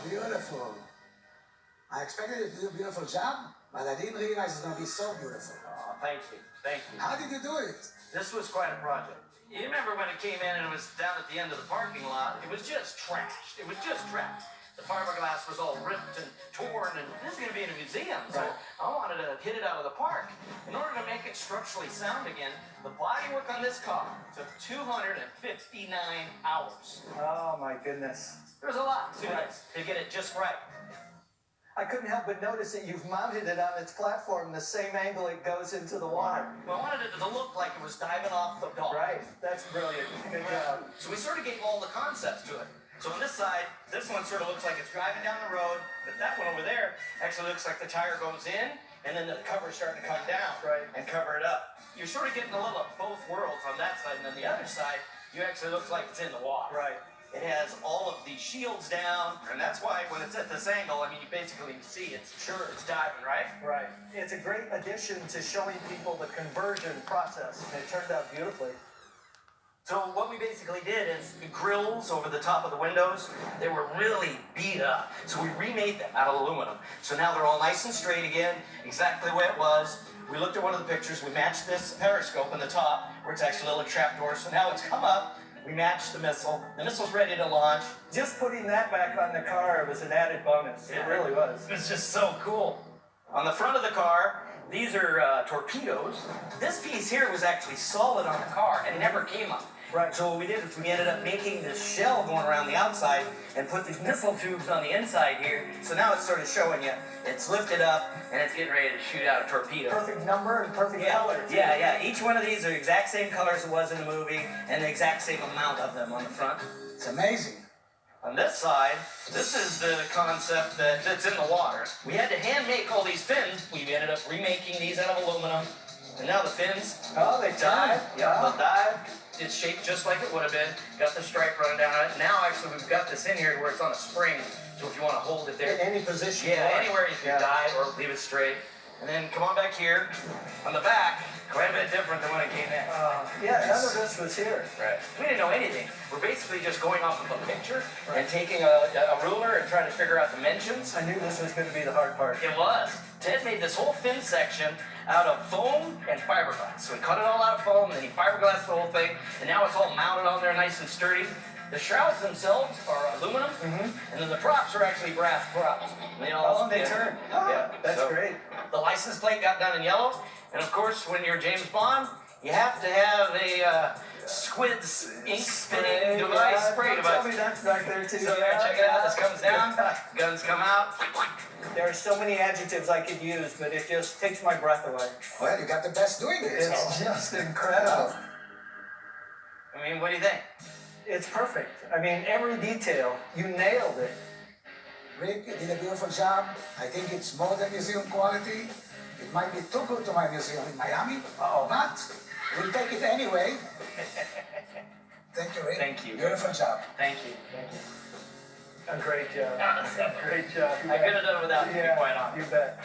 beautiful. I expected you to do a beautiful job, but I didn't realize it's going to be so beautiful. Oh, thank you. Thank you. How did you do it? This was quite a project. You remember when it came in and it was down at the end of the parking lot? It was just trashed. It was just trash. The fiberglass was all ripped and torn, and this is going to be in a museum, so I wanted to hit it out of the park. In order to make it structurally sound again, the bodywork on this car took 259 hours. Oh my goodness. There was a lot to this to get it just right. I couldn't help but notice that you've mounted it on its platform the same angle it goes into the water. Well, I wanted it to look like it was diving off the dock. Right, that's brilliant. Good job. So we sort of gave all the concepts to it. So on this side, this one sort of looks like it's driving down the road, but that one over there actually looks like the tire goes in, and then the cover's starting to come down and cover it up. You're sort of getting a little of both worlds on that side, and then the other side, you actually look like it's in the water. Right. It has all of the shields down, and that's why when it's at this angle, I mean, you basically see it's it's diving, right? Right. It's a great addition to showing people the conversion process, and it turned out beautifully. So what we basically did is the grills over the top of the windows, they were really beat up. So we remade them out of aluminum. So now they're all nice and straight again, exactly the way it was. We looked at one of the pictures, we matched this periscope on the top, where it's actually a little trapdoor. So now it's come up, we matched the missile. The missile's ready to launch. Just putting that back on the car was an added bonus. Yeah. It really was. It was just so cool. On the front of the car, these are torpedoes. This piece here was actually solid on the car and never came up. Right. So what we did is we ended up making this shell going around the outside and put these missile tubes on the inside here. So now it's sort of showing you it's lifted up and it's getting ready to shoot out a torpedo. Perfect number and perfect color. Too. Yeah. Each one of these are the exact same color as it was in the movie and the exact same amount of them on the front. It's amazing. On this side, this is the concept that's in the water. We had to hand make all these fins. We ended up remaking these out of aluminum. And now the fins, they dive. Yeah, they'll dive. It's shaped just like it would have been. Got the stripe running down it. Now actually we've got this in here where it's on a spring. So if you want to hold it there. In any position. Anywhere you can dive or leave it straight. And then come on back here. On the back, quite a bit different than when it came in. None of this was here. Right. We didn't know anything. We're basically just going off of a picture and taking a ruler and trying to figure out dimensions. I knew this was going to be the hard part. It was. Ted made this whole fin section out of foam and fiberglass. So he cut it all out of foam, and then he fiberglassed the whole thing, and now it's all mounted on there nice and sturdy. The shrouds themselves are aluminum, and then the props are actually brass props. And they turn. That's great. The license plate got done in yellow, and of course, when you're James Bond, you have to have a squid's ink spinning device, spray device. Tell me that's back there too. So check it out. This comes down, guns come out. There are so many adjectives I could use, but it just takes my breath away. Well, you got the best doing it. It's just incredible. I mean, what do you think? It's perfect. I mean, every detail, you nailed it. Rick did a beautiful job. I think it's more than museum quality. It might be too good to my museum in Miami, but we'll take it anyway. Thank you, Rick. Thank you. Beautiful job. Thank you. Thank you. A great job. Great job. I could have done it without you, to be quite honest. You bet.